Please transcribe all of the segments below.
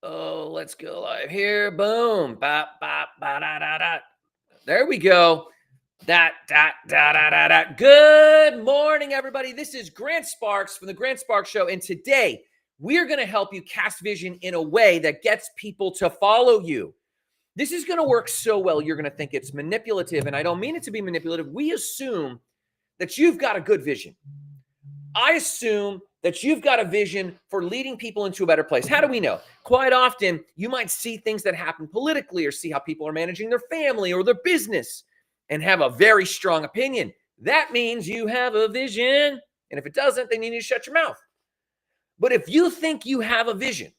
Oh, let's go live here. Boom. Bop, bop, ba, da, da, da. There we go. Da, da, da, da, da, da. Good morning, everybody. This is Grant Sparks from the Grant Sparks Show. And today we're going to help you cast vision in a way that gets people to follow you. This is going to work so well, you're going to think it's manipulative. And I don't mean it to be manipulative. We assume that you've got a good vision. I assume that you've got a vision for leading people into a better place. How do we know? Quite often, you might see things that happen politically or see how people are managing their family or their business and have a very strong opinion. That means you have a vision. And if it doesn't, then you need to shut your mouth. But if you think you have a vision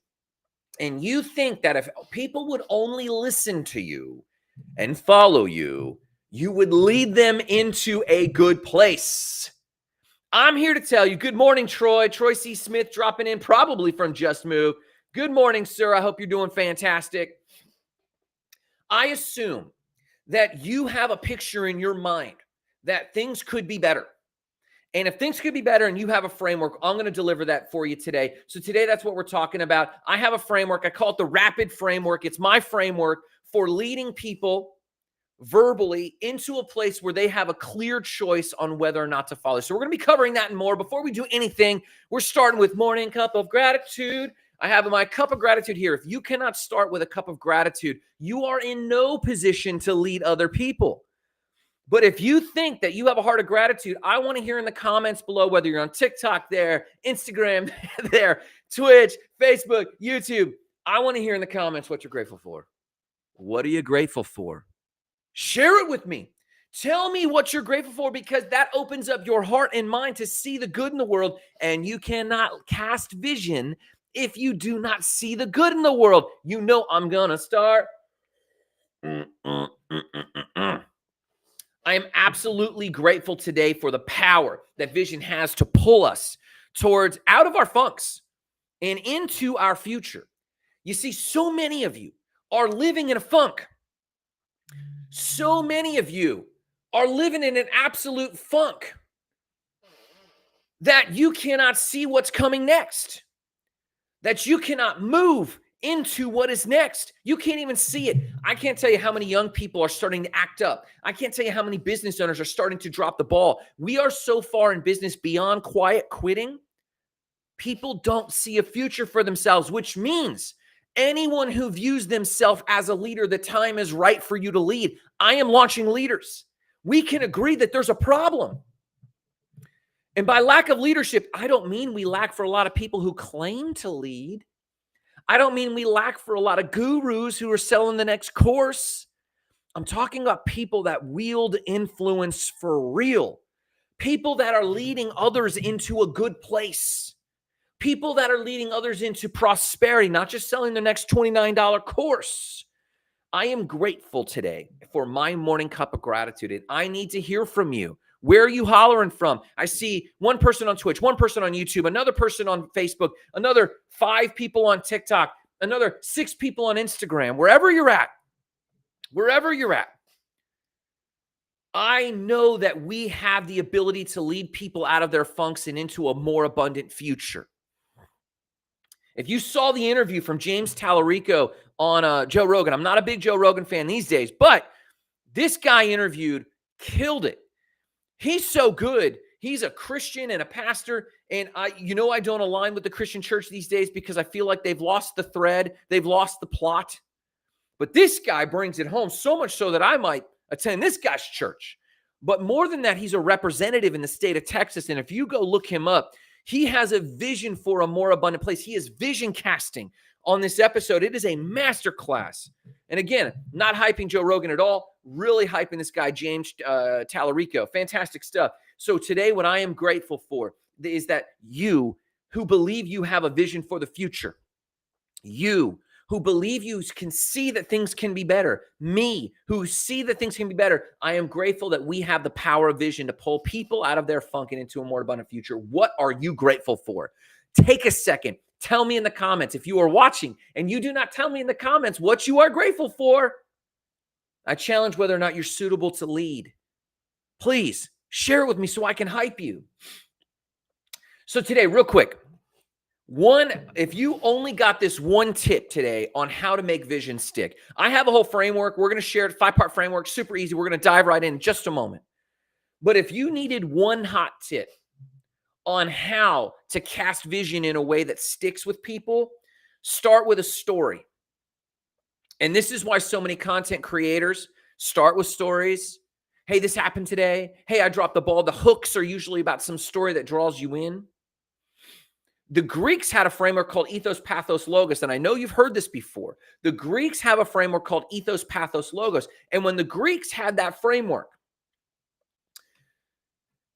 and you think that if people would only listen to you and follow you, you would lead them into a good place. I'm here to tell you, good morning, Troy. Troy C. Smith dropping in probably from Just Move. Good morning, sir. I hope you're doing fantastic. I assume that you have a picture in your mind that things could be better. And if things could be better and you have a framework, I'm going to deliver that for you today. So today, that's what we're talking about. I have a framework. I call it the R.A.P.I.D framework. It's my framework for leading people verbally into a place where they have a clear choice on whether or not to follow. So we're going to be covering that and more. Before we do anything, we're starting with morning cup of gratitude. I have my cup of gratitude here. If you cannot start with a cup of gratitude, you are in no position to lead other people. But if you think that you have a heart of gratitude, I want to hear in the comments below, whether you're on TikTok there, Instagram there, Twitch, Facebook, YouTube. I want to hear in the comments what you're grateful for. What are you grateful for? Share it with me. Tell me what you're grateful for, because that opens up your heart and mind to see the good in the world. And you cannot cast vision if you do not see the good in the world. You know I'm going to start. I am absolutely grateful today for the power that vision has to pull us towards out of our funks and into our future. You see, so many of you are living in a funk. So many of you are living in an absolute funk that you cannot see what's coming next, that you cannot move into what is next. You can't even see it. I can't tell you how many young people are starting to act up. I can't tell you how many business owners are starting to drop the ball. We are so far in business beyond quiet quitting. People don't see a future for themselves, which means anyone who views themselves as a leader, the time is right for you to lead. I am launching leaders. We can agree that there's a problem. And by lack of leadership, I don't mean we lack for a lot of people who claim to lead. I don't mean we lack for a lot of gurus who are selling the next course. I'm talking about people that wield influence for real. People that are leading others into a good place. People that are leading others into prosperity, not just selling the next $29 course. I am grateful today for my morning cup of gratitude, and I need to hear from you. Where are you hollering from? I see one person on Twitch, one person on YouTube, another person on Facebook, another 5 people on TikTok, another 6 people on Instagram. Wherever you're at, I know that we have the ability to lead people out of their funks and into a more abundant future. If you saw the interview from James Tallarico on Joe Rogan, I'm not a big Joe Rogan fan these days, but this guy interviewed killed it. He's so good. He's a Christian and a pastor, and I don't align with the Christian church these days because I feel like they've lost the thread, they've lost the plot. But this guy brings it home, so much so that I might attend this guy's church. But more than that, he's a representative in the state of Texas, and if you go look him up, he has a vision for a more abundant place. He is vision casting on this episode. It is a masterclass. And again, not hyping Joe Rogan at all, really hyping this guy, James Tallarico. Fantastic stuff. So today, what I am grateful for is that you who believe you have a vision for the future, you who believe you can see that things can be better, me who see that things can be better, I am grateful that we have the power of vision to pull people out of their funk and into a more abundant future. What are you grateful for? Take a second. Tell me in the comments. If you are watching and you do not tell me in the comments what you are grateful for, I challenge whether or not you're suitable to lead. Please share it with me so I can hype you. So today, real quick, If you only got this one tip today on how to make vision stick, I have a whole framework. We're going to share it, 5-part framework, super easy. We're going to dive right in just a moment. But if you needed one hot tip on how to cast vision in a way that sticks with people, start with a story. And this is why so many content creators start with stories. Hey, this happened today. Hey, I dropped the ball. The hooks are usually about some story that draws you in. The Greeks had a framework called ethos, pathos, logos. And I know you've heard this before. The Greeks have a framework called ethos, pathos, logos. And when the Greeks had that framework,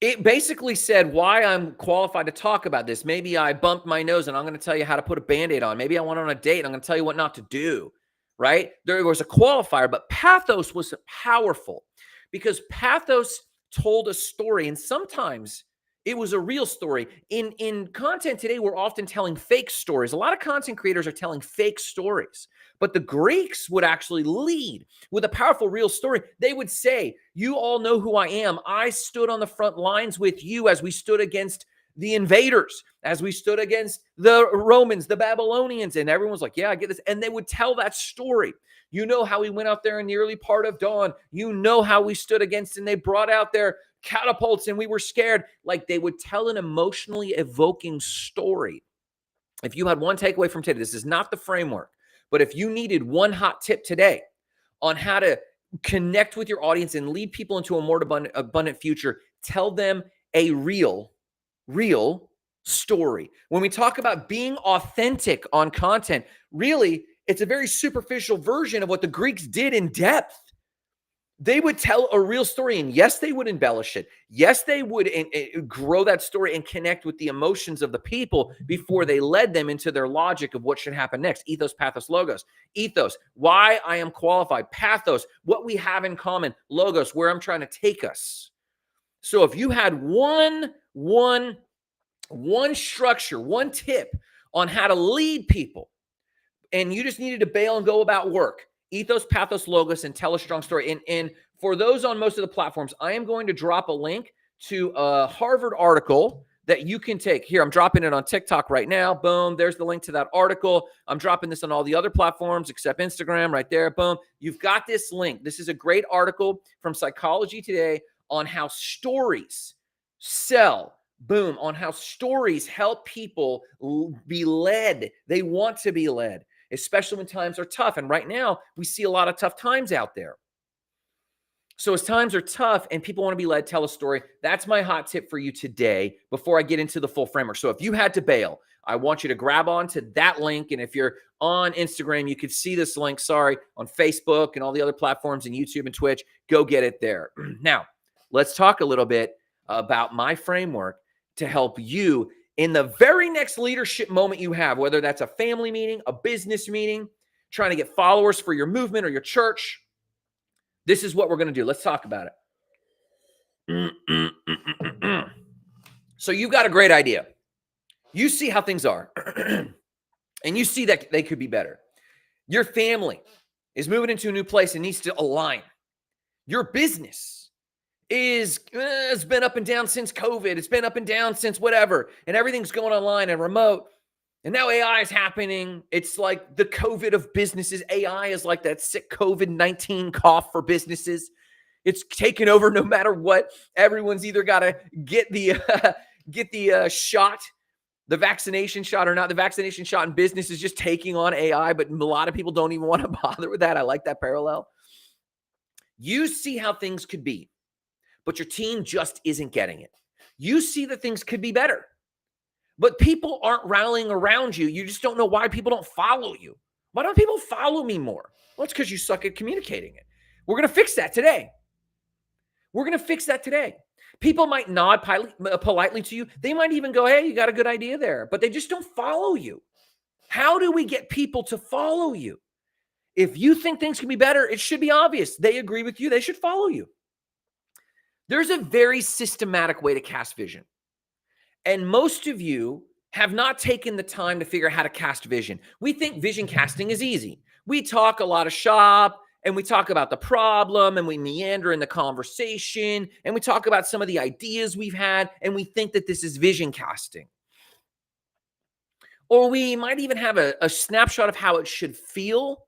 it basically said why I'm qualified to talk about this. Maybe I bumped my nose and I'm going to tell you how to put a Band-Aid on. Maybe I went on a date and I'm going to tell you what not to do, right? There was a qualifier, but pathos was powerful because pathos told a story, and sometimes it was a real story. In content today, we're often telling fake stories. A lot of content creators are telling fake stories, but the Greeks would actually lead with a powerful real story. They would say, you all know who I am. I stood on the front lines with you as we stood against the invaders, as we stood against the Romans, the Babylonians, and everyone's like, yeah, I get this. And they would tell that story. You know how we went out there in the early part of dawn. You know how we stood against, and they brought out their catapults and we were scared. Like, they would tell an emotionally evoking story. If you had one takeaway from today, this is not the framework, but if you needed one hot tip today on how to connect with your audience and lead people into a more abundant future, tell them a real story. When we talk about being authentic on content, really, it's a very superficial version of what the Greeks did in depth. They would tell a real story, and yes, they would embellish it. Yes, they would grow that story and connect with the emotions of the people before they led them into their logic of what should happen next. Ethos, pathos, logos. Ethos, why I am qualified. Pathos, what we have in common. Logos, where I'm trying to take us. So if you had one structure, one tip on how to lead people, and you just needed to bail and go about work, ethos, pathos, logos, and tell a strong story. And for those on most of the platforms, I am going to drop a link to a Harvard article that you can take. Here, I'm dropping it on TikTok right now. Boom. There's the link to that article. I'm dropping this on all the other platforms except Instagram right there. Boom. You've got this link. This is a great article from Psychology Today on how stories sell. Boom. On how stories help people be led. They want to be led, especially when times are tough. And right now, we see a lot of tough times out there. So as times are tough and people want to be led, tell a story. That's my hot tip for you today before I get into the full framework. So if you had to bail, I want you to grab onto that link. And if you're on Instagram, you could see this link, on Facebook and all the other platforms and YouTube and Twitch. Go get it there. Now, let's talk a little bit about my framework to help you in the very next leadership moment you have, whether that's a family meeting, a business meeting, trying to get followers for your movement or your church. This is what we're going to do. Let's talk about it. So you've got a great idea. You see how things are, and you see that they could be better. Your family is moving into a new place and needs to align. Your business has been up and down since COVID. It's been up and down since whatever, and everything's going online and remote. And now AI is happening. It's like the COVID of businesses. AI is like that sick COVID-19 cough for businesses. It's taken over no matter what. Everyone's either got to get the shot, the vaccination shot or not. The vaccination shot in business is just taking on AI, but a lot of people don't even want to bother with that. I like that parallel. You see how things could be, but your team just isn't getting it. You see that things could be better, but people aren't rallying around you. You just don't know why people don't follow you. Why don't people follow me more? Well, it's because you suck at communicating it. We're going to fix that today. People might nod politely to you. They might even go, hey, you got a good idea there, but they just don't follow you. How do we get people to follow you? If you think things can be better, it should be obvious. They agree with you. They should follow you. There's a very systematic way to cast vision. And most of you have not taken the time to figure out how to cast vision. We think vision casting is easy. We talk a lot of shop and we talk about the problem and we meander in the conversation and we talk about some of the ideas we've had and we think that this is vision casting. or we might even have a snapshot of how it should feel,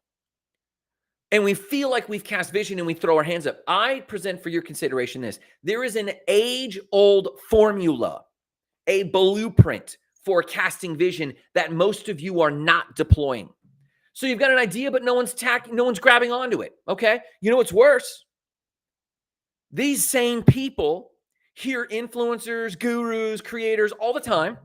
and we feel like we've cast vision and we throw our hands up. I present for your consideration this. There is an age-old formula, a blueprint for casting vision that most of you are not deploying. So you've got an idea, but no one's grabbing onto it. Okay. You know what's worse? These same people hear influencers, gurus, creators all the time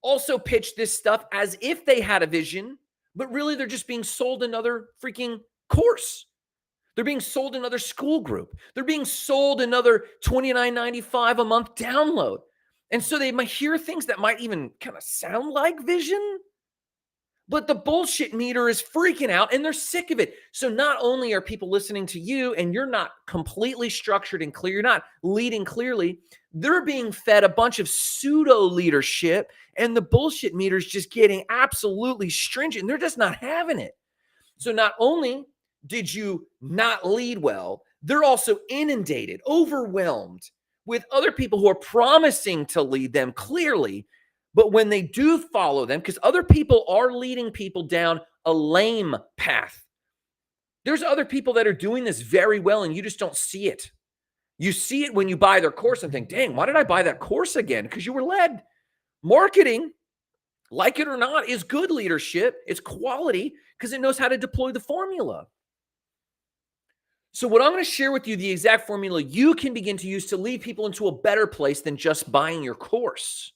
also pitch this stuff as if they had a vision, but really they're just being sold another freaking course. They're being sold another school group. They're being sold another $29.95 a month download. And so they might hear things that might even kind of sound like vision, but the bullshit meter is freaking out and they're sick of it. So not only are people listening to you and you're not completely structured and clear, you're not leading clearly, they're being fed a bunch of pseudo leadership and the bullshit meter is just getting absolutely stringent. They're just not having it. So not only did you not lead well, they're also inundated, overwhelmed with other people who are promising to lead them clearly. But when they do follow them, because other people are leading people down a lame path. There's other people that are doing this very well and you just don't see it. You see it when you buy their course and think, dang, why did I buy that course again? Because you were led. Marketing, like it or not, is good leadership. It's quality because it knows how to deploy the formula. So what I'm going to share with you, the exact formula you can begin to use to lead people into a better place than just buying your course.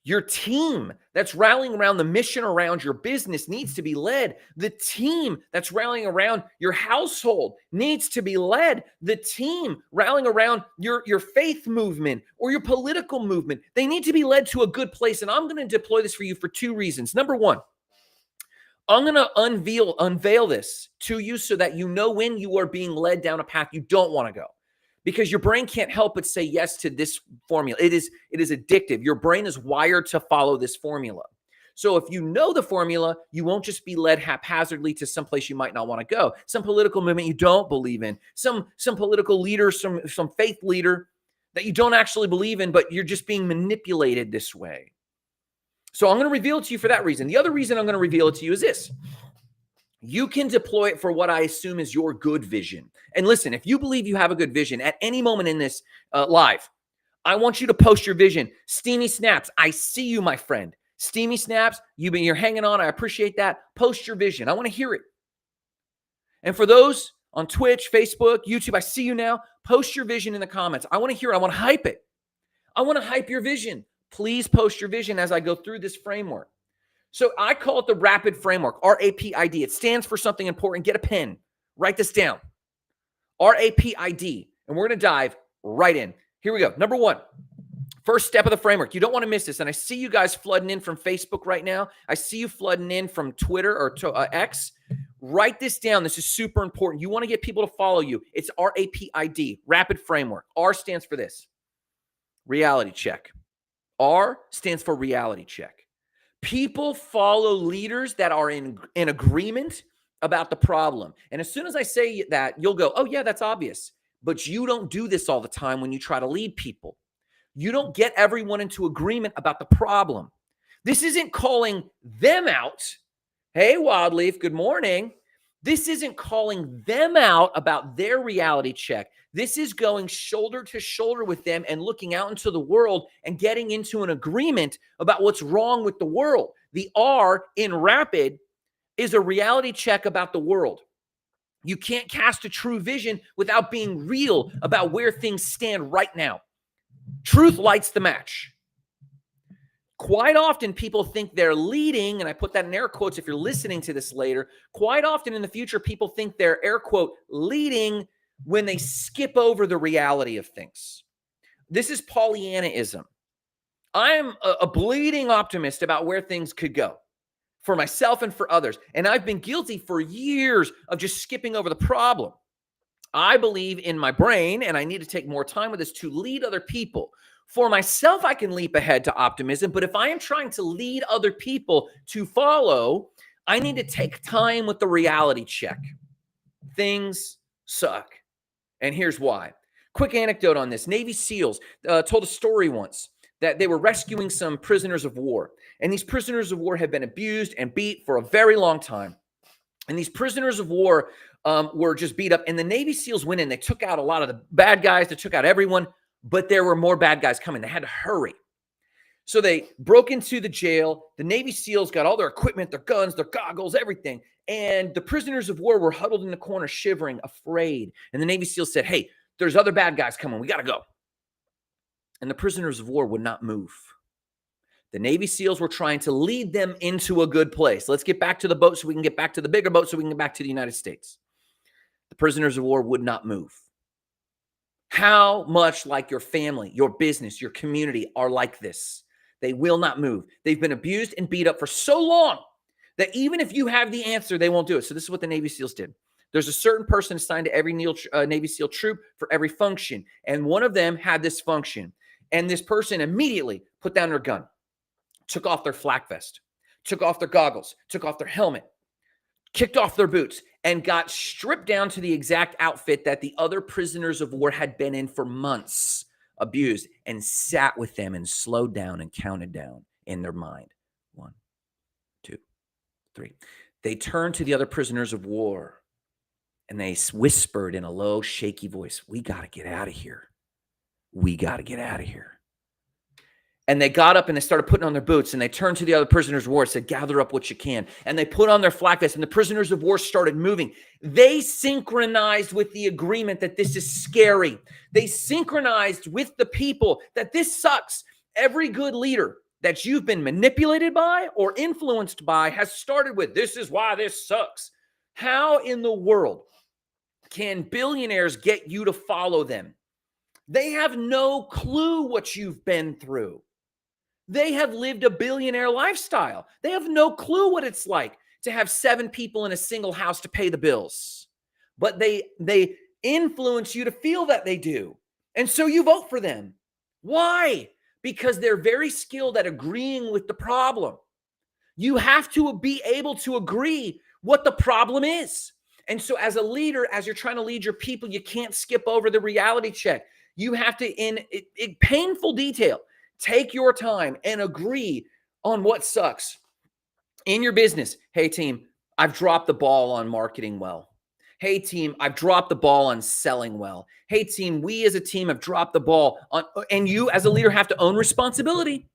Your team that's rallying around the mission around your business needs to be led. The team that's rallying around your household needs to be led. The team rallying around your faith movement or your political movement, they need to be led to a good place. And I'm going to deploy this for you for two reasons. Number one, I'm going to unveil this to you so that you know when you are being led down a path you don't want to go. Because your brain can't help but say yes to this formula. It is addictive. Your brain is wired to follow this formula. So if you know the formula, you won't just be led haphazardly to some place you might not want to go. Some political movement you don't believe in. Some political leader, some faith leader that you don't actually believe in, but you're just being manipulated this way. So I'm going to reveal it to you for that reason. The other reason I'm going to reveal it to you is this. You can deploy it for what I assume is your good vision. And listen, if you believe you have a good vision at any moment in this live, I want you to post your vision. Steamy Snaps, I see you, my friend. Steamy Snaps, you're hanging on. I appreciate that. Post your vision. I want to hear it. And for those on Twitch, Facebook, YouTube, I see you now. Post your vision in the comments. I want to hear it. I want to hype it. I want to hype your vision. Please post your vision as I go through this framework. So I call it the R.A.P.I.D framework, R.A.P.I.D. It stands for something important. Get a pen. Write this down. R.A.P.I.D. And we're going to dive right in. Here we go. Number one, first step of the framework. You don't want to miss this. And I see you guys flooding in from Facebook right now. I see you flooding in from Twitter or X. Write this down. This is super important. You want to get people to follow you. It's R.A.P.I.D, R.A.P.I.D framework. R stands for this. Reality check. R stands for reality check. People follow leaders that are in agreement about the problem. And as soon as I say that, you'll go, oh, yeah, that's obvious. But you don't do this all the time when you try to lead people. You don't get everyone into agreement about the problem. This isn't calling them out. Hey, Wildleaf, good morning. This isn't calling them out about their reality check. This is going shoulder to shoulder with them and looking out into the world and getting into an agreement about what's wrong with the world. The R in R.A.P.I.D is a reality check about the world. You can't cast a true vision without being real about where things stand right now. Truth lights the match. Quite often people think they're leading, and I put that in air quotes if you're listening to this later. Quite often in the future, people think they're air quote leading when they skip over the reality of things. This is Pollyannaism. I'm a bleeding optimist about where things could go for myself and for others. And I've been guilty for years of just skipping over the problem. I believe in my brain, and I need to take more time with this to lead other people. For myself, I can leap ahead to optimism, but if I am trying to lead other people to follow, I need to take time with the reality check. Things suck. And here's why. Quick anecdote on this. Navy SEALs told a story once. that they were rescuing some prisoners of war. And these prisoners of war had been abused and beat for a very long time. And these prisoners of war were just beat up. And the Navy SEALs went in. They took out a lot of the bad guys. They took out everyone. But there were more bad guys coming. They had to hurry. So they broke into the jail. The Navy SEALs got all their equipment, their guns, their goggles, everything. And the prisoners of war were huddled in the corner, shivering, afraid. And the Navy SEAls said, hey, there's other bad guys coming. We got to go. And the prisoners of war would not move. The Navy SEAls were trying to lead them into a good place. Let's get back to the boat so we can get back to the bigger boat so we can get back to the United States. The prisoners of war would not move. How much like your family, your business, your community are like this? They will not move. They've been abused and beat up for so long that even if you have the answer, they won't do it. So this is what the Navy SEALs did. There's a certain person assigned to every Navy SEAL troop for every function. And one of them had this function. And this person immediately put down their gun, took off their flak vest, took off their goggles, took off their helmet, kicked off their boots, and got stripped down to the exact outfit that the other prisoners of war had been in for months, abused, and sat with them and slowed down and counted down in their mind. 1, 2, 3. They turned to the other prisoners of war and they whispered in a low, shaky voice, we got to get out of here. We got to get out of here. And they got up and they started putting on their boots and they turned to the other prisoners of war and said, gather up what you can. And they put on their flak vests and the prisoners of war started moving. They synchronized with the agreement that this is scary. They synchronized with the people that this sucks. Every good leader that you've been manipulated by or influenced by has started with, this is why this sucks. How in the world can billionaires get you to follow them? They have no clue what you've been through. They have lived a billionaire lifestyle. They have no clue what it's like to have 7 people in a single house to pay the bills. But they influence you to feel that they do. And so you vote for them. Why? Because they're very skilled at agreeing with the problem. You have to be able to agree what the problem is. And so as a leader, as you're trying to lead your people, you can't skip over the reality check. You have to, in painful detail, take your time and agree on what sucks in your business. Hey, team, I've dropped the ball on marketing well. Hey, team, I've dropped the ball on selling well. Hey, team, we as a team have dropped the ball on, and you as a leader have to own responsibility.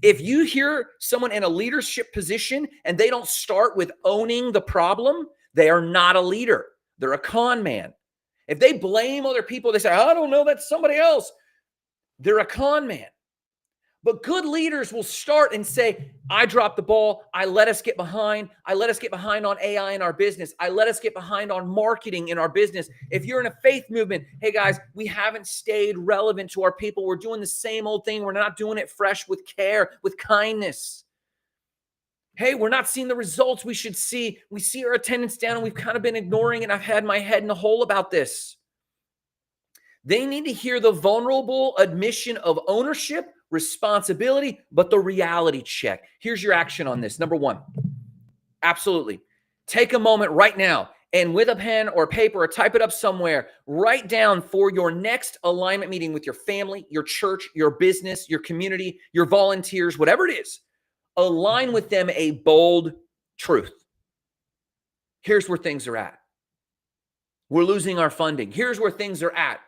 If you hear someone in a leadership position and they don't start with owning the problem, they are not a leader. They're a con man. If they blame other people, they say, I don't know, that's somebody else. They're a con man. But good leaders will start and say, I dropped the ball. I let us get behind. I let us get behind on AI in our business. I let us get behind on marketing in our business. If you're in a faith movement, hey guys, we haven't stayed relevant to our people. We're doing the same old thing. We're not doing it fresh with care, with kindness. Hey, we're not seeing the results we should see. We see our attendance down and we've kind of been ignoring it. I've had my head in a hole about this. They need to hear the vulnerable admission of ownership, responsibility, but the reality check. Here's your action on this. Number 1, absolutely. Take a moment right now and with a pen or paper or type it up somewhere, write down for your next alignment meeting with your family, your church, your business, your community, your volunteers, whatever it is, align with them a bold truth. Here's where things are at. We're losing our funding. Here's where things are at.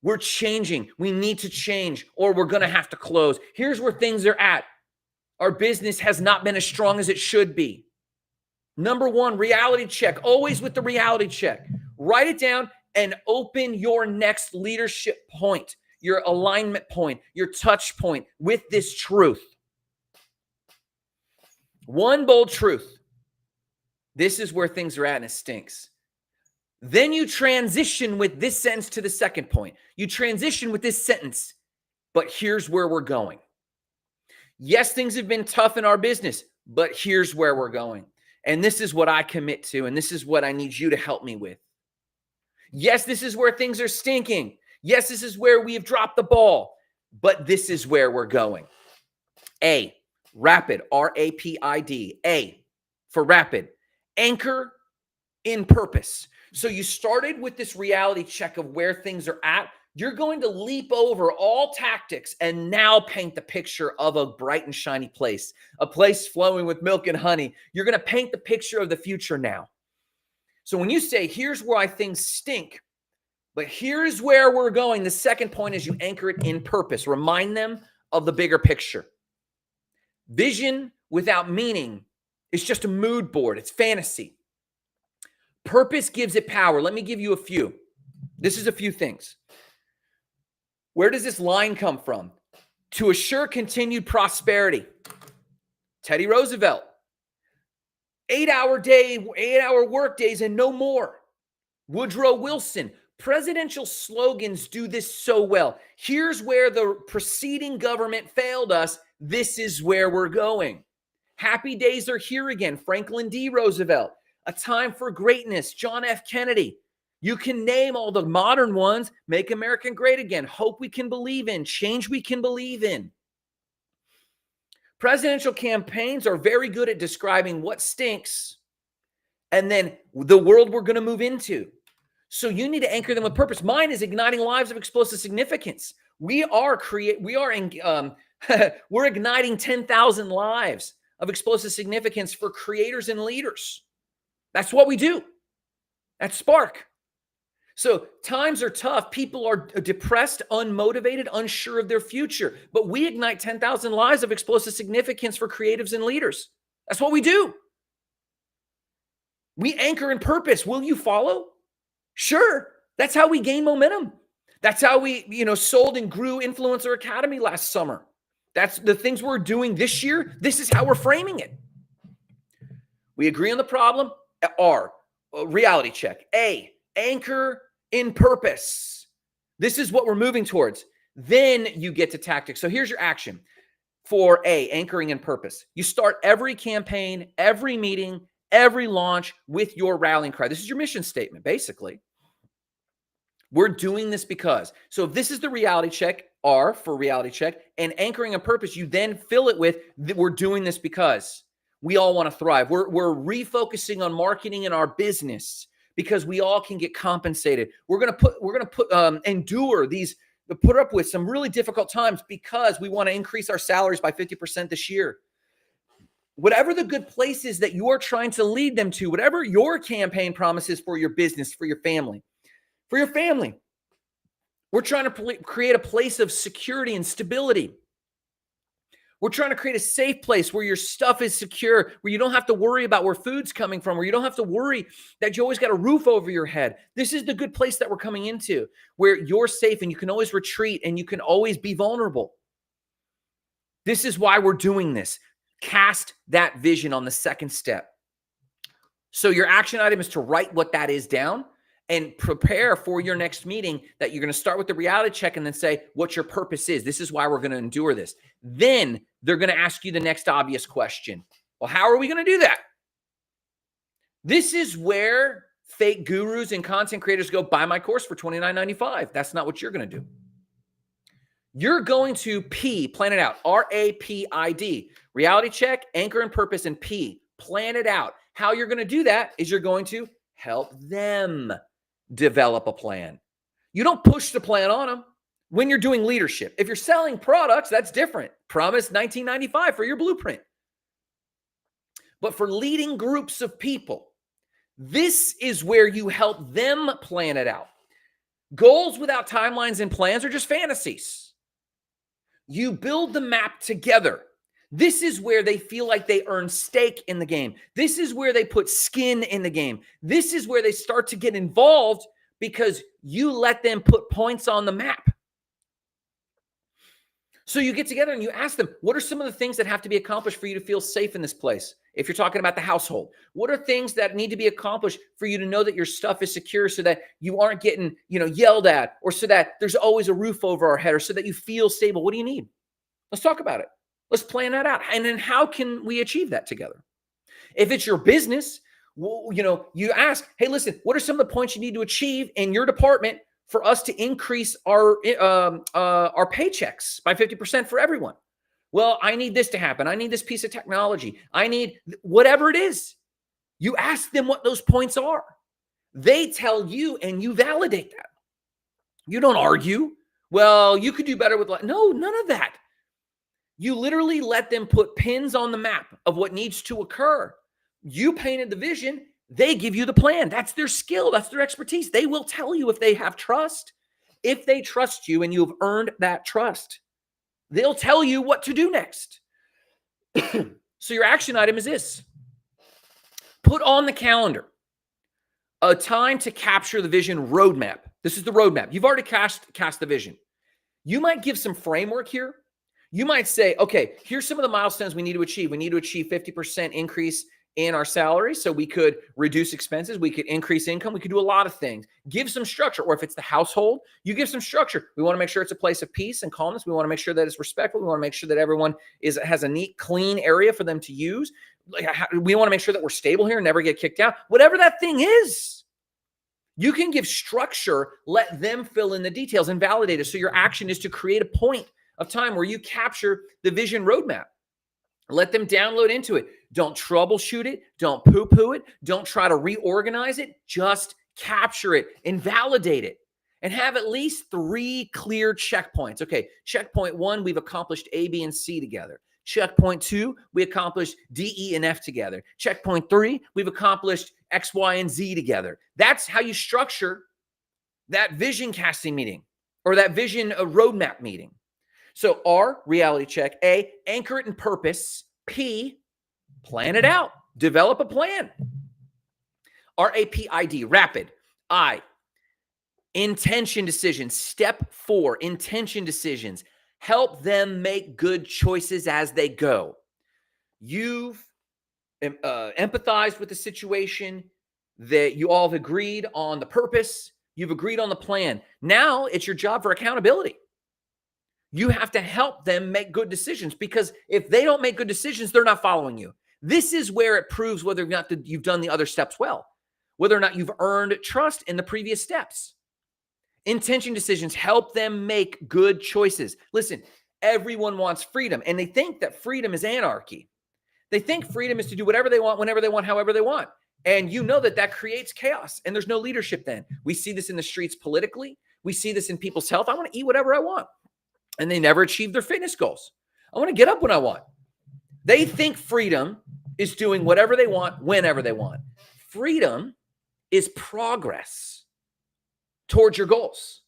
We're changing. We need to change or we're going to have to close. Here's where things are at. Our business has not been as strong as it should be. Number 1, reality check. Always with the reality check. Write it down and open your next leadership point, your alignment point, your touch point with this truth. One bold truth. This is where things are at and it stinks. Then you transition with this sentence to the second point. You transition with this sentence, but here's where we're going. Yes, things have been tough in our business, but here's where we're going. And this is what I commit to, and this is what I need you to help me with. Yes, this is where things are stinking. Yes, this is where we have dropped the ball, but this is where we're going. A, R.A.P.I.D, R-A.P.I.D. A for rapid. Anchor in purpose. So you started with this reality check of where things are at, You're going to leap over all tactics and now paint the picture of a bright and shiny place, a place flowing with milk and honey. You're going to paint the picture of the future now. So when you say, here's why things stink, but here's where we're going, the second point is you anchor it in purpose. Remind them of the bigger picture. Vision without meaning is just a mood board. It's fantasy. Purpose gives it power. Let me give you a few. This is a few things. Where does this line come from? To assure continued prosperity. Teddy Roosevelt. 8-hour work days and no more. Woodrow Wilson. Presidential slogans do this so well. Here's where the preceding government failed us. This is where we're going. Happy days are here again. Franklin D. Roosevelt. A time for greatness. John F. Kennedy. You can name all the modern ones. Make America great again. Hope we can believe in. Change we can believe in. Presidential campaigns are very good at describing what stinks and then the world we're going to move into. So you need to anchor them with purpose. Mine is igniting lives of explosive significance. We're igniting 10,000 lives of explosive significance for creators and leaders. That's what we do at Spark. So times are tough. People are depressed, unmotivated, unsure of their future. But we ignite 10,000 lives of explosive significance for creatives and leaders. That's what we do. We anchor in purpose. Will you follow? Sure. That's how we gain momentum. That's how we, sold and grew Influencer Academy last summer. That's the things we're doing this year. This is how we're framing it. We agree on the problem. R, reality check. A, anchor in purpose. This is what we're moving towards. Then you get to tactics. So here's your action for A, anchoring in purpose. You start every campaign, every meeting, every launch with your rallying cry. This is your mission statement, basically. We're doing this because. So if this is the reality check, R for reality check, and anchoring in purpose, you then fill it with, we're doing this because we all want to thrive. We're refocusing on marketing in our business because we all can get compensated. We're going to endure these, put up with some really difficult times because we want to increase our salaries by 50% this year. Whatever the good places that you are trying to lead them to, whatever your campaign promises for your business, for your family, we're trying to create a place of security and stability. We're trying to create a safe place where your stuff is secure, where you don't have to worry about where food's coming from, where you don't have to worry that you always got a roof over your head. This is the good place that we're coming into, where you're safe and you can always retreat and you can always be vulnerable. This is why we're doing this. Cast that vision on the second step. So your action item is to write what that is down and prepare for your next meeting that you're going to start with the reality check and then say what your purpose is. This is why we're going to endure this. Then they're going to ask you the next obvious question. Well, how are we going to do that? This is where fake gurus and content creators go, buy my course for $29.95. That's not what you're going to do. You're going to plan it out. R.A.P.I.D. Reality check, anchor and purpose, and P. Plan it out. How you're going to do that is you're going to help them develop a plan. You don't push the plan on them when you're doing leadership. If you're selling products, that's different. Promise $19.95 for your blueprint. But for leading groups of people, this is where you help them plan it out. Goals without timelines and plans are just fantasies. You build the map together. This is where they feel like they earn stake in the game. This is where they put skin in the game. This is where they start to get involved because you let them put points on the map. So you get together and you ask them, what are some of the things that have to be accomplished for you to feel safe in this place? If you're talking about the household, what are things that need to be accomplished for you to know that your stuff is secure so that you aren't getting, yelled at, or so that there's always a roof over our head, or so that you feel stable? What do you need? Let's talk about it. Let's plan that out. And then how can we achieve that together? If it's your business, you ask, hey, listen, what are some of the points you need to achieve in your department for us to increase our paychecks by 50% for everyone? Well, I need this to happen. I need this piece of technology. I need whatever it is. You ask them what those points are. They tell you and you validate that. You don't argue. Well, you could do better with life. No, none of that. You literally let them put pins on the map of what needs to occur. You painted the vision. They give you the plan. That's their skill. That's their expertise. They will tell you if they have trust. If they trust you and you have earned that trust, they'll tell you what to do next. So your action item is this. Put on the calendar a time to capture the vision roadmap. This is the roadmap. You've already cast the vision. You might give some framework here. You might say, okay, here's some of the milestones we need to achieve. We need to achieve 50% increase in our salary so we could reduce expenses. We could increase income. We could do a lot of things. Give some structure. Or if it's the household, you give some structure. We want to make sure it's a place of peace and calmness. We want to make sure that it's respectful. We want to make sure that everyone has a neat, clean area for them to use. We want to make sure that we're stable here and never get kicked out. Whatever that thing is, you can give structure, let them fill in the details and validate it. So your action is to create a point of time where you capture the vision roadmap. Let them download into it. Don't troubleshoot it. Don't poo-poo it. Don't try to reorganize it. Just capture it and validate it and have at least 3 clear checkpoints. Okay, checkpoint 1, we've accomplished A, B, and C together. Checkpoint 2, we accomplished D, E, and F together. Checkpoint 3, we've accomplished X, Y, and Z together. That's how you structure that vision casting meeting or that vision roadmap meeting. So R, reality check. A, anchor it in purpose. P, plan it out. Develop a plan. R.A.P.I.D, rapid. I, intention decisions. Step 4, intention decisions. Help them make good choices as they go. You've empathized with the situation, that you all have agreed on the purpose. You've agreed on the plan. Now it's your job for accountability. You have to help them make good decisions, because if they don't make good decisions, they're not following you. This is where it proves whether or not you've done the other steps well, whether or not you've earned trust in the previous steps. Intention decisions help them make good choices. Listen, everyone wants freedom, and they think that freedom is anarchy. They think freedom is to do whatever they want, whenever they want, however they want. And you know that creates chaos, and there's no leadership then. We see this in the streets politically. We see this in people's health. I want to eat whatever I want. And they never achieve their fitness goals. I want to get up when I want. They think freedom is doing whatever they want, whenever they want. Freedom is progress towards your goals.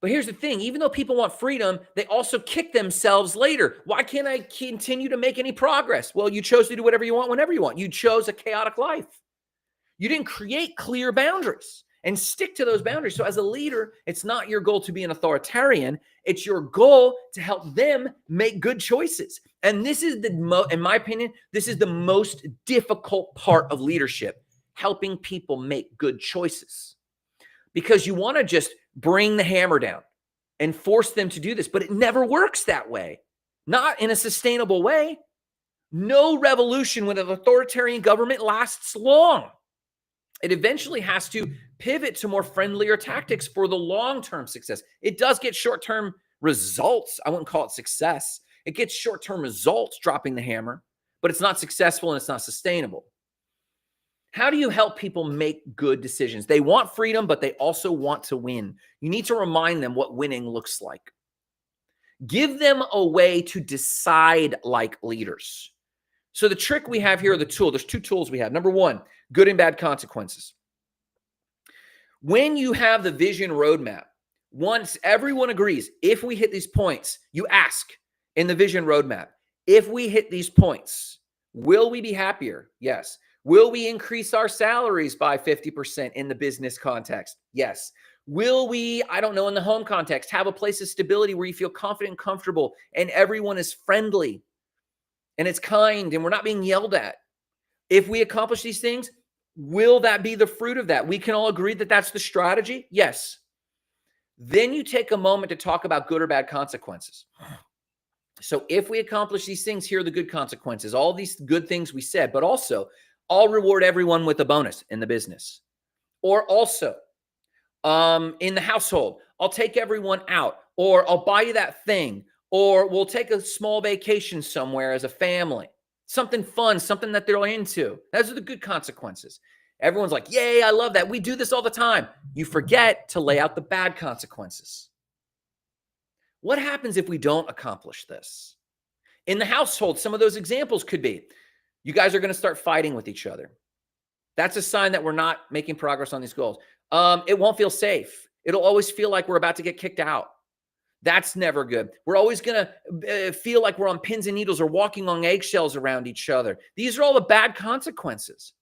But here's the thing. Even though people want freedom, they also kick themselves later. Why can't I continue to make any progress? Well, you chose to do whatever you want, whenever you want. You chose a chaotic life. You didn't create clear boundaries and stick to those boundaries. So as a leader, it's not your goal to be an authoritarian. It's your goal to help them make good choices. And this is in my opinion, this is the most difficult part of leadership, helping people make good choices. Because you want to just bring the hammer down and force them to do this, but it never works that way. Not in a sustainable way. No revolution with an authoritarian government lasts long. It eventually has to pivot to more friendlier tactics for the long-term success. It does get short-term results. I wouldn't call it success. It gets short-term results dropping the hammer, but it's not successful and it's not sustainable. How do you help people make good decisions? They want freedom, but they also want to win. You need to remind them what winning looks like. Give them a way to decide like leaders. So the trick we have here, there's 2 tools we have. Number 1, good and bad consequences. When you have the vision roadmap, once everyone agrees, if we hit these points, you ask in the vision roadmap, if we hit these points, will we be happier? Yes. Will we increase our salaries by 50% in the business context? Yes. Will we, in the home context, have a place of stability where you feel confident and comfortable and everyone is friendly and it's kind and we're not being yelled at? If we accomplish these things, will that be the fruit of that? We can all agree that that's the strategy? Yes. Then you take a moment to talk about good or bad consequences. So if we accomplish these things, here are the good consequences. All these good things we said, but also I'll reward everyone with a bonus in the business. Or also in the household, I'll take everyone out, or I'll buy you that thing, or we'll take a small vacation somewhere as a family. Something fun, something that they're into. Those are the good consequences. Everyone's like, yay, I love that. We do this all the time. You forget to lay out the bad consequences. What happens if we don't accomplish this? In the household, some of those examples could be, you guys are going to start fighting with each other. That's a sign that we're not making progress on these goals. It won't feel safe. It'll always feel like we're about to get kicked out. That's never good. We're always going to feel like we're on pins and needles or walking on eggshells around each other. These are all the bad consequences.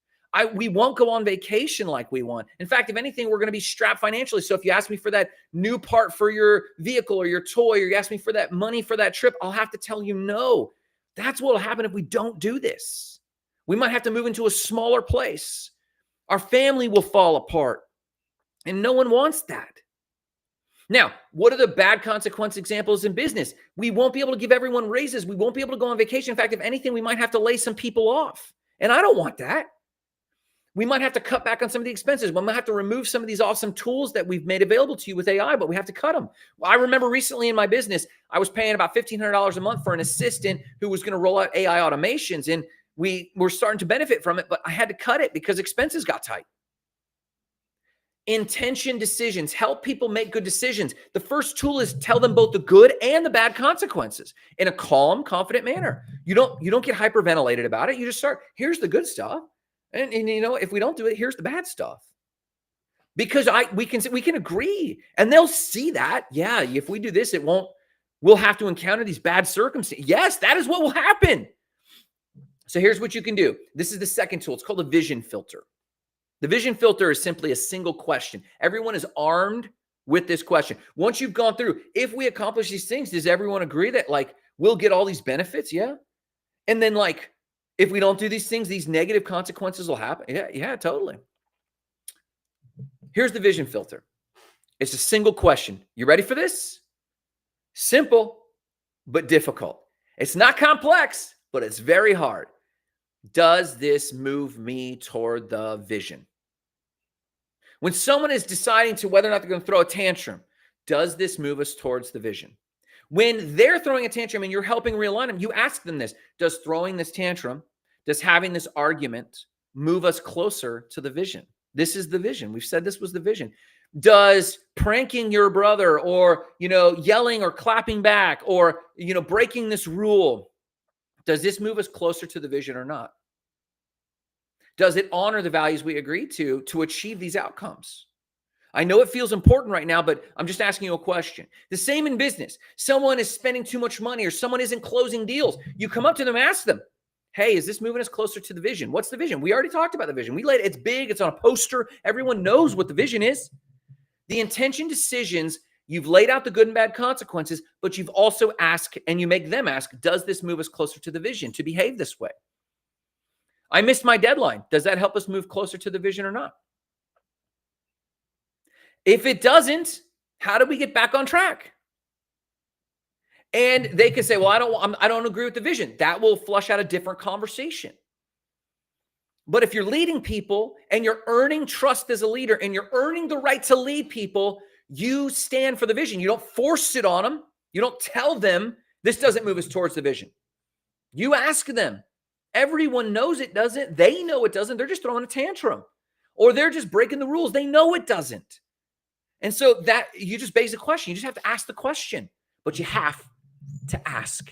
We won't go on vacation like we want. In fact, if anything, we're going to be strapped financially. So if you ask me for that new part for your vehicle or your toy, or you ask me for that money for that trip, I'll have to tell you no. That's what will happen if we don't do this. We might have to move into a smaller place. Our family will fall apart. And no one wants that. Now, what are the bad consequence examples in business? We won't be able to give everyone raises. We won't be able to go on vacation. In fact, if anything, we might have to lay some people off. And I don't want that. We might have to cut back on some of the expenses. We might have to remove some of these awesome tools that we've made available to you with AI, but we have to cut them. Well, I remember recently in my business, I was paying about $1,500 a month for an assistant who was going to roll out AI automations, and we were starting to benefit from it, but I had to cut it because expenses got tight. Intention decisions. Help people make good decisions. The first tool is tell them both the good and the bad consequences in a calm, confident manner. You don't get hyperventilated about it. You just start, here's the good stuff. And you know, if we don't do it, here's the bad stuff. Because we can agree, and they'll see that. Yeah, if we do this, we'll have to encounter these bad circumstances. Yes, that is what will happen. So here's what you can do. This is the second tool. It's called a vision filter. The vision filter is simply a single question. Everyone is armed with this question. Once you've gone through, if we accomplish these things, does everyone agree that we'll get all these benefits? Yeah. And then if we don't do these things, these negative consequences will happen. Yeah, totally. Here's the vision filter. It's a single question. You ready for this? Simple, but difficult. It's not complex, but it's very hard. Does this move me toward the vision? When someone is deciding to whether or not they're going to throw a tantrum, does this move us towards the vision? When they're throwing a tantrum and you're helping realign them, you ask them this: does throwing this tantrum, does having this argument move us closer to the vision? This is the vision. We've said this was the vision. Does pranking your brother, or yelling or clapping back, or breaking this rule, does this move us closer to the vision or not? Does it honor the values we agreed to achieve these outcomes? I know it feels important right now, but I'm just asking you a question. The same in business. Someone is spending too much money, or someone isn't closing deals. You come up to them, ask them, hey, is this moving us closer to the vision? What's the vision? We already talked about the vision. It's big. It's on a poster. Everyone knows what the vision is. The intention decisions, you've laid out the good and bad consequences, but you've also asked, and you make them ask, does this move us closer to the vision to behave this way? I missed my deadline. Does that help us move closer to the vision or not? If it doesn't, how do we get back on track? And they can say, well, I don't agree with the vision. That will flush out a different conversation. But if you're leading people and you're earning trust as a leader and you're earning the right to lead people, you stand for the vision. You don't force it on them. You don't tell them this doesn't move us towards the vision. You ask them. Everyone knows it doesn't. They know it doesn't. They're just throwing a tantrum, or they're just breaking the rules. They know it doesn't. And so that you just base a question. You just have to ask the question, but you have to ask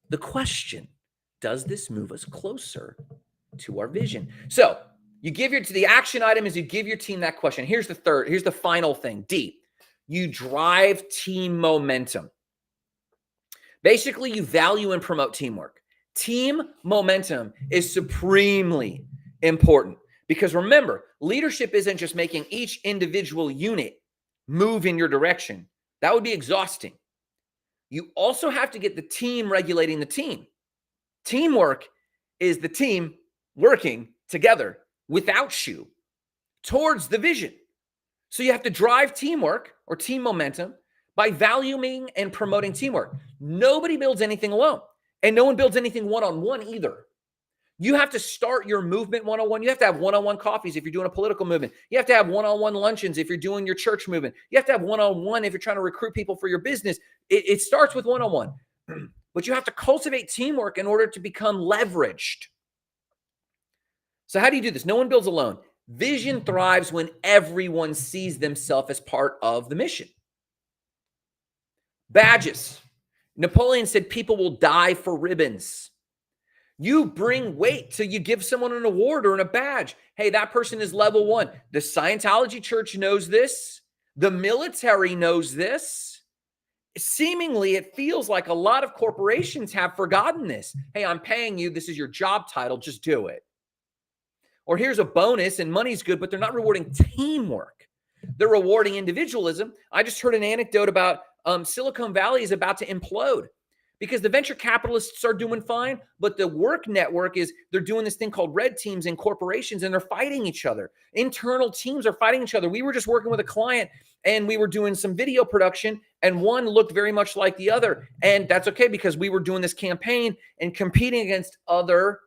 the question. Does this move us closer to our vision? So you give the action item is you give your team that question. Here's the final thing. D, you drive team momentum. Basically, you value and promote teamwork. Team momentum is supremely important because remember, leadership isn't just making each individual unit move in your direction. That would be exhausting. You also have to get the team regulating the team. Teamwork is the team working together without you towards the vision. So you have to drive teamwork or team momentum by valuing and promoting teamwork. Nobody builds anything alone. And no one builds anything one-on-one either. You have to start your movement one-on-one. You have to have one-on-one coffees if you're doing a political movement. You have to have one-on-one luncheons if you're doing your church movement. You have to have one-on-one if you're trying to recruit people for your business. It starts with one-on-one. But you have to cultivate teamwork in order to become leveraged. So how do you do this? No one builds alone. Vision thrives when everyone sees themselves as part of the mission. Badges. Napoleon said people will die for ribbons. You bring weight till you give someone an award or a badge. Hey, that person is level 1. The Scientology church knows this. The military knows this. Seemingly, it feels like a lot of corporations have forgotten this. Hey, I'm paying you. This is your job title. Just do it. Or here's a bonus, and money's good, but they're not rewarding teamwork. They're rewarding individualism. I just heard an anecdote about Silicon Valley is about to implode because the venture capitalists are doing fine, but the work network they're doing this thing called red teams in corporations, and they're fighting each other. Internal teams are fighting each other. We were just working with a client, and we were doing some video production, and one looked very much like the other. And that's okay because we were doing this campaign and competing against other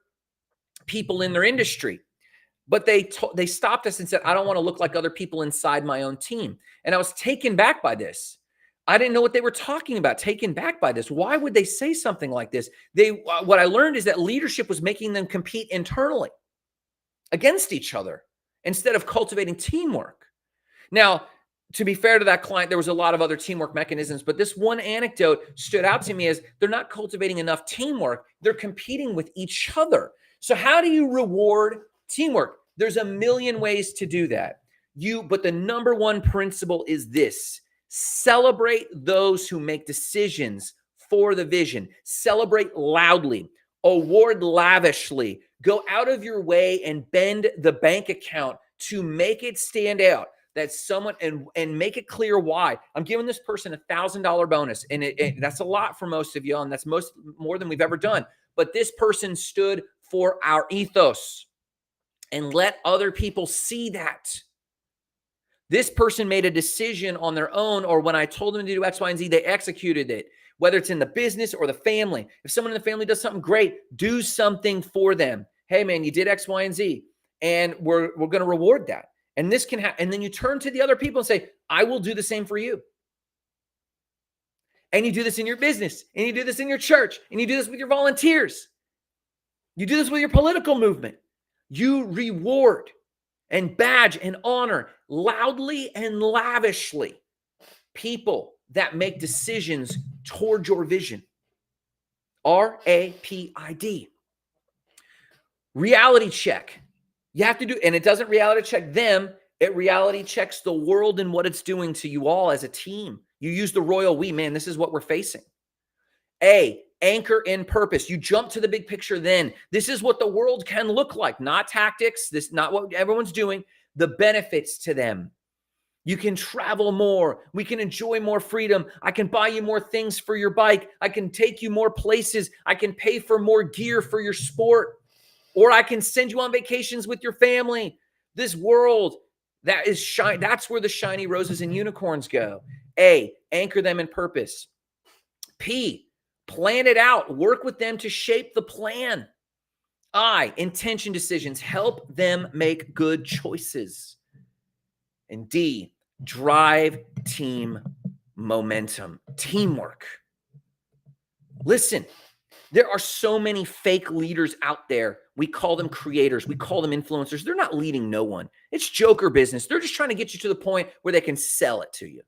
people in their industry. But they stopped us and said, I don't want to look like other people inside my own team. And I was taken back by this. I didn't know what they were talking about, taken back by this. Why would they say something like this? What I learned is that leadership was making them compete internally against each other instead of cultivating teamwork. Now, to be fair to that client, there was a lot of other teamwork mechanisms, but this one anecdote stood out to me as they're not cultivating enough teamwork. They're competing with each other. So how do you reward teamwork? There's a million ways to do that. But the number one principle is this: celebrate those who make decisions for the vision. Celebrate loudly, award lavishly, go out of your way and bend the bank account to make it stand out that someone and make it clear why. I'm giving this person $1,000 bonus, and that's a lot for most of you, and that's more than we've ever done. But this person stood for our ethos. And let other people see that. This person made a decision on their own, or when I told them to do X, Y, and Z, they executed it, whether it's in the business or the family. If someone in the family does something great, do something for them. Hey, man, you did X, Y, and Z, and we're going to reward that. And this can happen. And then you turn to the other people and say, I will do the same for you. And you do this in your business, and you do this in your church, and you do this with your volunteers. You do this with your political movement. You reward and badge and honor loudly and lavishly people that make decisions toward your vision. R.A.P.I.D. Reality check. You have to do, and it doesn't reality check them. It reality checks the world and what it's doing to you all as a team. You use the royal we, man, this is what we're facing. Anchor in purpose. You jump to the big picture then. This is what the world can look like, not tactics. This is not what everyone's doing. The benefits to them. You can travel more. We can enjoy more freedom. I can buy you more things for your bike. I can take you more places. I can pay for more gear for your sport. Or I can send you on vacations with your family. This world, that's where the shiny roses and unicorns go. Anchor them in purpose. P, plan it out. Work with them to shape the plan. Intention decisions. Help them make good choices. And D, drive team momentum. Teamwork. Listen, there are so many fake leaders out there. We call them creators. We call them influencers. They're not leading no one. It's joker business. They're just trying to get you to the point where they can sell it to you.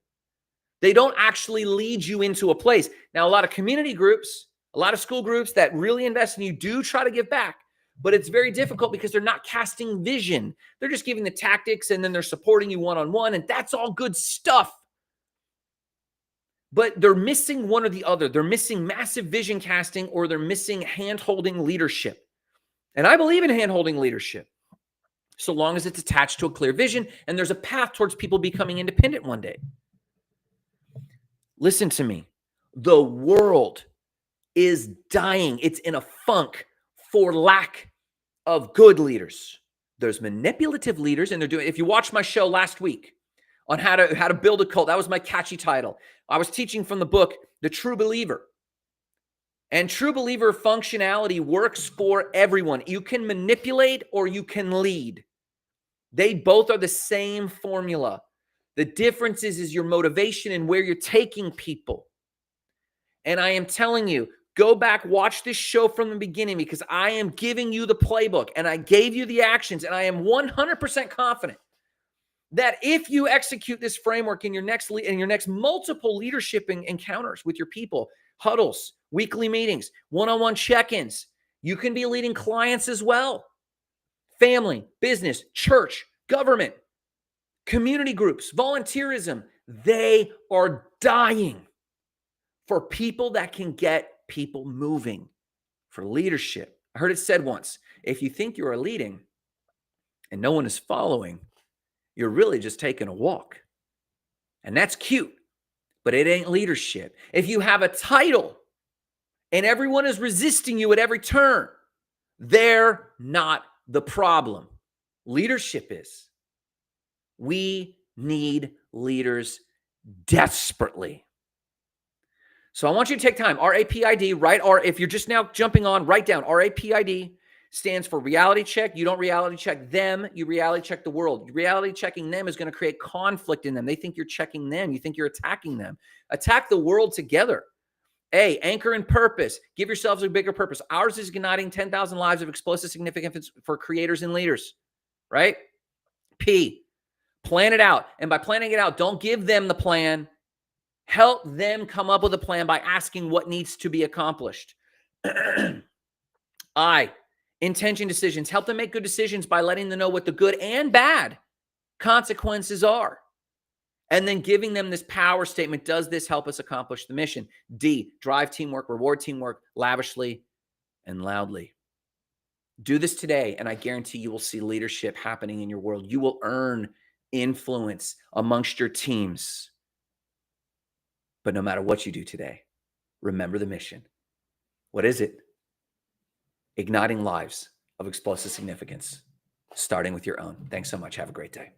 They don't actually lead you into a place. Now, a lot of community groups, a lot of school groups that really invest in you do try to give back, but it's very difficult because they're not casting vision. They're just giving the tactics, and then they're supporting you one-on-one, and that's all good stuff. But they're missing one or the other. They're missing massive vision casting, or they're missing hand-holding leadership. And I believe in hand-holding leadership, so long as it's attached to a clear vision and there's a path towards people becoming independent one day. Listen to me. The world is dying. It's in a funk for lack of good leaders. There's manipulative leaders, and they're doing. If you watched my show last week on how to build a cult, that was my catchy title. I was teaching from the book, The True Believer. And true believer functionality works for everyone. You can manipulate or you can lead. They both are the same formula. The difference is your motivation and where you're taking people. And I am telling you, Go back, watch this show from the beginning, because I am giving you the playbook and I gave you the actions, and I am 100% confident that if you execute this framework in your next multiple leadership encounters with your people, huddles, weekly meetings, one-on-one check-ins, you can be leading clients as well. Family, business, church, government, community groups, volunteerism, they are dying for people that can get people moving, for leadership. I heard it said once, if you think you are leading and no one is following, you're really just taking a walk. And that's cute, but it ain't leadership. If you have a title and everyone is resisting you at every turn, they're not the problem. Leadership is. We need leaders desperately. So I want you to take time. R.A.P.I.D, right? Or if you're just now jumping on, write down R.A.P.I.D stands for reality check. You don't reality check them. You reality check the world. Reality checking them is going to create conflict in them. They think you're checking them. You think you're attacking them. Attack the world together. A, anchor in purpose. Give yourselves a bigger purpose. Ours is igniting 10,000 lives of explosive significance for creators and leaders, right? P, plan it out. And by planning it out, don't give them the plan. Help them come up with a plan by asking what needs to be accomplished. I, intention decisions. Help them make good decisions by letting them know what the good and bad consequences are. And then giving them this power statement. Does this help us accomplish the mission? D, drive teamwork, reward teamwork lavishly and loudly. Do this today, and I guarantee you will see leadership happening in your world. You will earn influence amongst your teams. But no matter what you do today, remember the mission. What is it? Igniting lives of explosive significance, starting with your own. Thanks so much. Have a great day.